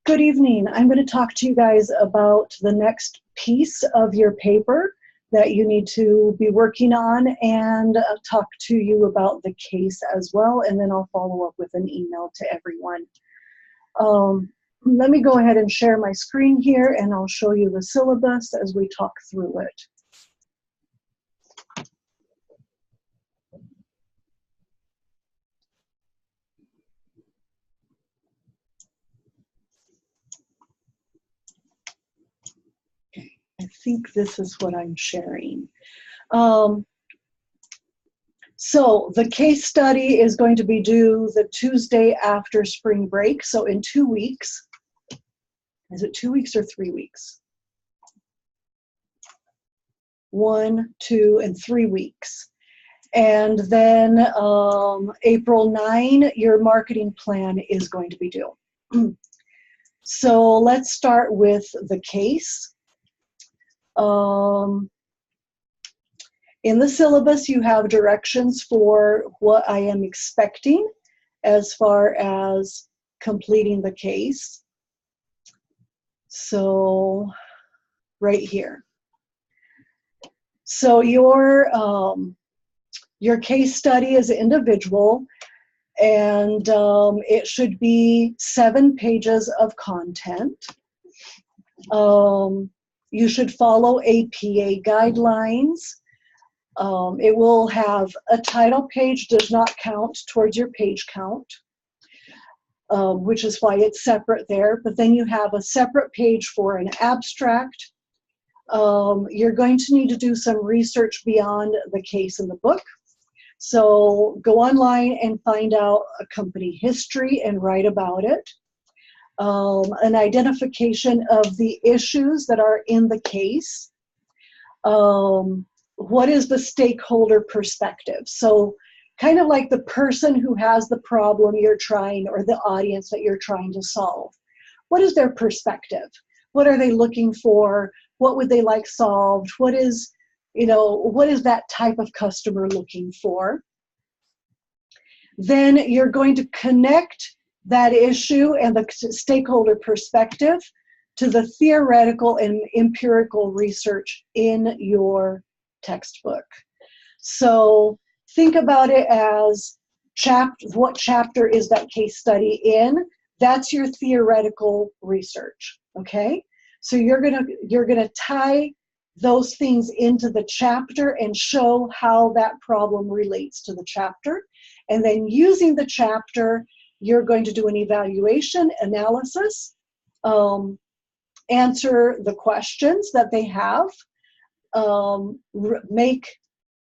Good evening. I'm going to talk to you guys about the next piece of your paper that you need to be working on, and talk to you about the case as well, and then I'll follow up with an email to everyone. Let me go ahead and share my screen here, and I'll show you the syllabus as we talk through it. I think this is what I'm sharing. So the case study is going to be due the Tuesday after spring break, so in 2 weeks. Is it 2 weeks or 3 weeks? 1, 2, and 3 weeks. And then April 9, your marketing plan is going to be due. So let's start with the case. In the syllabus, you have directions for what I am expecting as far as completing the case. So right here. So your case study is individual, and it should be 7 pages of content. You should follow APA guidelines. It will have a title page, does not count towards your page count, which is why it's separate there. But then you have a separate page for an abstract. You're going to need to do some research beyond the case in the book. So go online and find out a company history and write about it. An identification of the issues that are in the case. What is the stakeholder perspective? So kind of like the person who has the problem you're trying, or the audience that you're trying to solve. What is their perspective? What are they looking for? What would they like solved? What is that type of customer looking for? Then you're going to connect that issue and the stakeholder perspective to the theoretical and empirical research in your textbook. So think about it as what chapter is that case study in? That's your theoretical research, okay? So you're gonna tie those things into the chapter and show how that problem relates to the chapter. And then using the chapter, you're going to do an evaluation, analysis, answer the questions that they have, make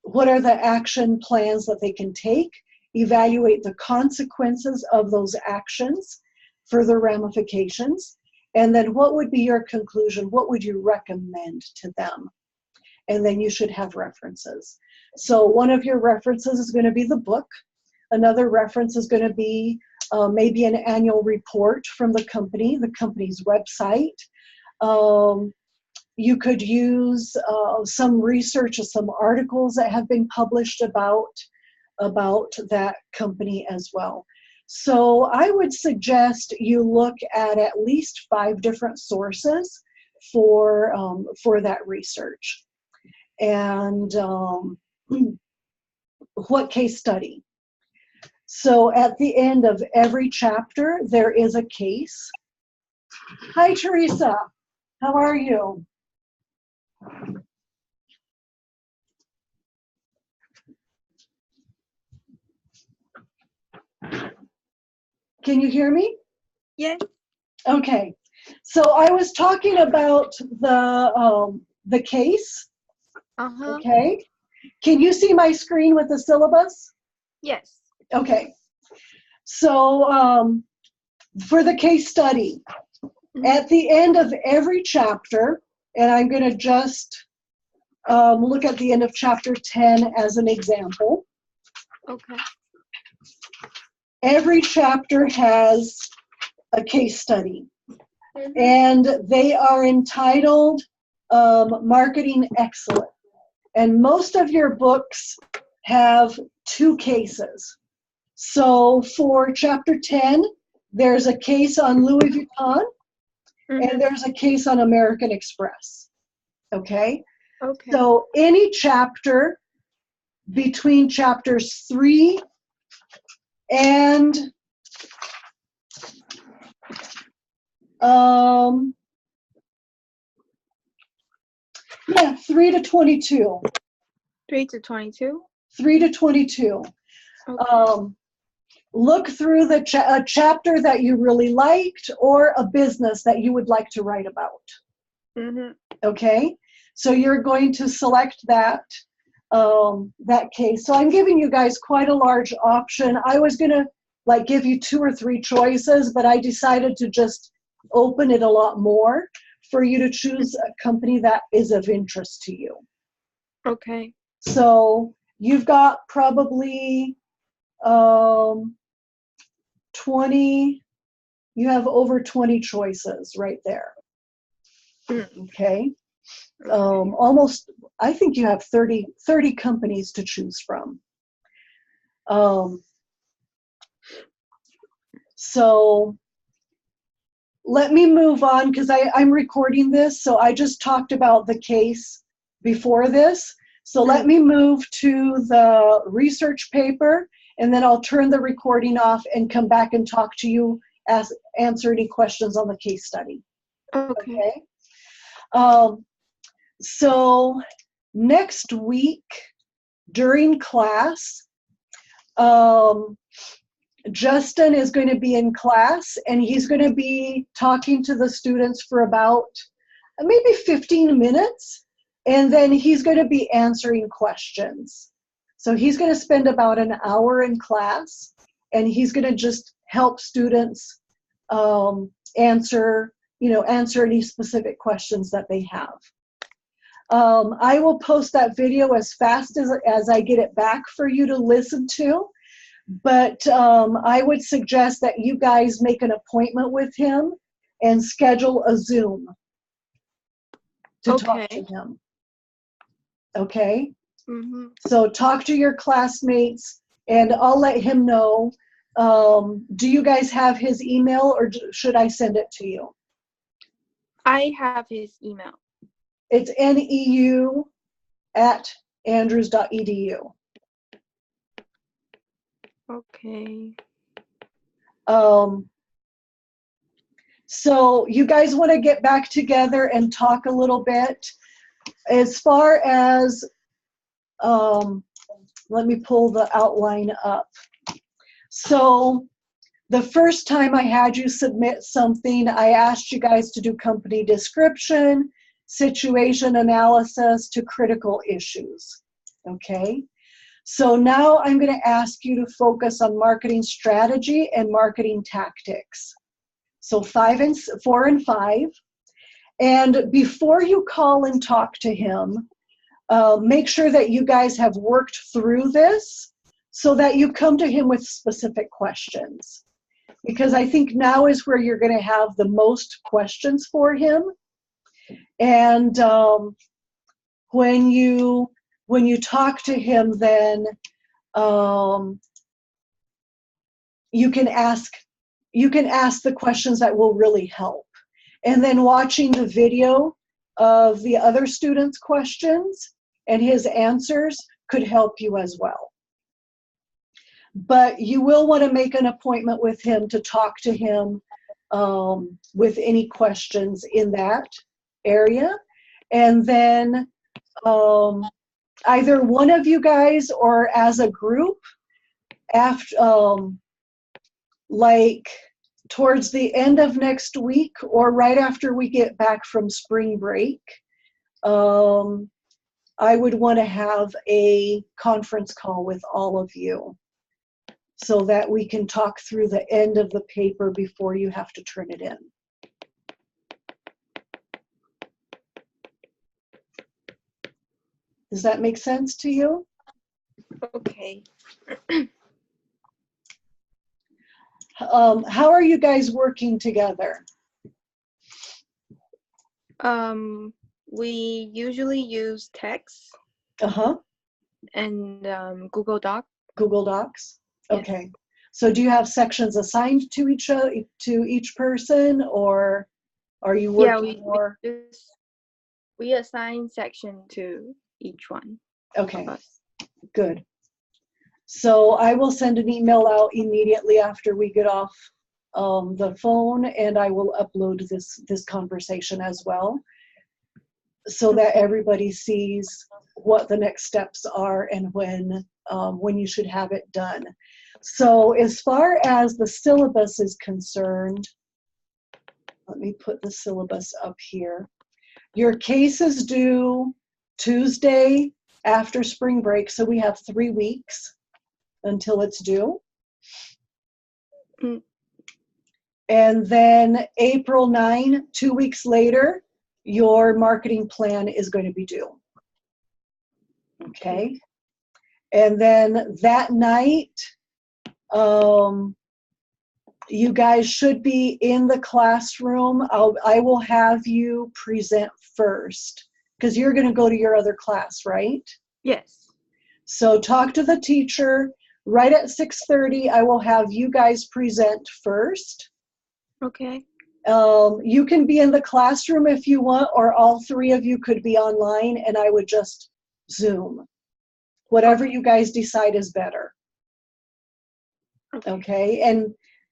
what are the action plans that they can take, evaluate the consequences of those actions, further ramifications, and then what would be your conclusion? What would you recommend to them? And then you should have references. So one of your references is going to be the book. Another reference is going to be maybe an annual report from the company's website. You could use some research or some articles that have been published about that company as well. So I would suggest you look at least 5 different sources for that research. And what case study? So at the end of every chapter, there is a case. Hi, Teresa. How are you? Can you hear me? Yes. Okay. So I was talking about the case. Okay. Can you see my screen with the syllabus? Yes. Okay. So for the case study, at the end of every chapter, and I'm going to just look at the end of chapter 10 as an example. Okay. Every chapter has a case study, and they are entitled Marketing Excellence. And most of your books have 2 cases. So for chapter 10, there's a case on Louis Vuitton, and there's a case on American Express. Okay? Okay. So any chapter between chapters 3 and 3 to 22. 3 to 22. 3 to 22. Okay. Look through the a chapter that you really liked or a business that you would like to write about. Okay, so you're going to select that case. So I'm giving you guys quite a large option. I was gonna like give you 2 or 3 choices, but I decided to just open it a lot more for you to choose a company that is of interest to you. Okay. So you've got probably 20, you have over 20 choices right there. Okay. Almost, I think you have 30 companies to choose from. So let me move on because I'm recording this. So I just talked about the case before this. So let me move to the research paper, and then I'll turn the recording off and come back and talk to you, answer any questions on the case study. Okay. So next week during class, Justin is going to be in class, and he's going to be talking to the students for about maybe 15 minutes, and then he's going to be answering questions. So he's going to spend about an hour in class, and he's going to just help students answer any specific questions that they have. I will post that video as fast as I get it back for you to listen to. But I would suggest that you guys make an appointment with him and schedule a Zoom to talk to him. Okay? So talk to your classmates, and I'll let him know. Do you guys have his email, or should I send it to you? I have his email. It's neu@andrews.edu. Okay. So you guys want to get back together and talk a little bit. As far as, let me pull the outline up. So the first time I had you submit something, I asked you guys to do company description, situation analysis to critical issues. Okay? So now I'm going to ask you to focus on marketing strategy and marketing tactics. So 4 and 5. And before you call and talk to him, make sure that you guys have worked through this so that you come to him with specific questions. Because I think now is where you're going to have the most questions for him. And when you talk to him, then you can ask the questions that will really help. And then watching the video of the other students' questions and his answers could help you as well. But you will want to make an appointment with him to talk to him with any questions in that area. And then either one of you guys or as a group, after like towards the end of next week or right after we get back from spring break, I would want to have a conference call with all of you so that we can talk through the end of the paper before you have to turn it in. Does that make sense to you? Okay. How are you guys working together? We usually use text. And Google Doc. Google Docs? Yes. Okay. So do you have sections assigned to each person, or? Are you Yeah, working we more? just we assign section to each one of Okay, us. good. So I will send an email out immediately after we get off the phone, and I will upload this conversation as well, so that Okay. everybody sees what the next steps are and when you should have it done. So as far as the syllabus is concerned, let me put the syllabus up here. Your case is due Tuesday after spring break, so we have 3 weeks until it's due. Mm, And then April 9, 2 weeks later, your marketing plan is going to be due. Okay. And then that night, you guys should be in the classroom. I will have you present first, because you're going to go to your other class, right? Yes. So talk to the teacher. Right at 6:30, I will have you guys present first. Okay. You can be in the classroom if you want, or all 3 of you could be online, and I would just Zoom. Whatever Okay. you guys decide is better. Okay. Okay,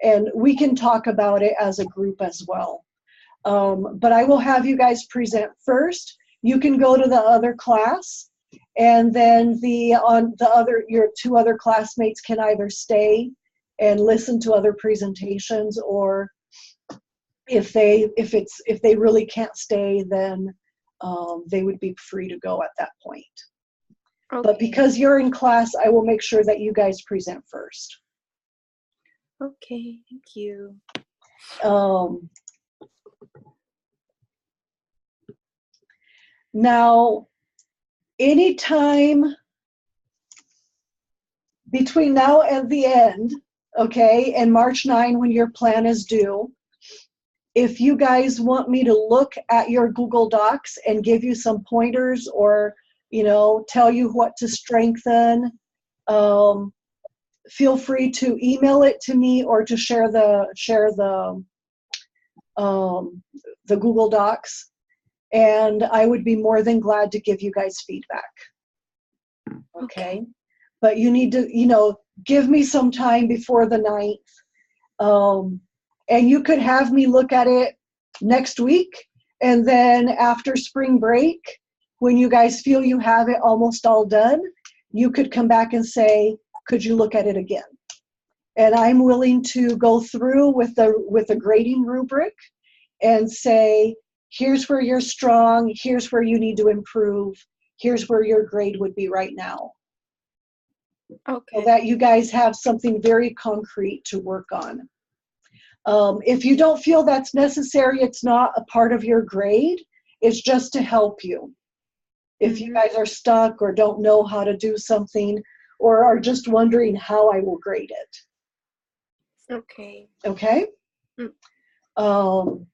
and we can talk about it as a group as well. But I will have you guys present first. You can go to the other class, and then your 2 other classmates can either stay and listen to other presentations, or if they really can't stay, then they would be free to go at that point. But Okay. because you're in class, I will make sure that you guys present first. Okay. Thank you. Um, Now, anytime between now and the end, okay, and March 9 when your plan is due, if you guys want me to look at your Google Docs and give you some pointers, or tell you what to strengthen, feel free to email it to me, or to share the Google Docs, and I would be more than glad to give you guys feedback. Okay. But you need to, give me some time before the 9th. And you could have me look at it next week. And then after spring break, when you guys feel you have it almost all done, you could come back and say, could you look at it again? And I'm willing to go through with a grading rubric and say, here's where you're strong, here's where you need to improve, here's where your grade would be right now. Okay. So that you guys have something very concrete to work on. If you don't feel that's necessary, it's not a part of your grade, it's just to help you. If you guys are stuck or don't know how to do something, or are just wondering how I will grade it. Okay. Okay? So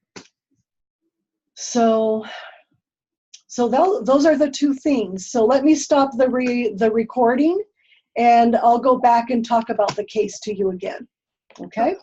those are the 2 things. So let me stop the recording, and I'll go back and talk about the case to you again. Okay?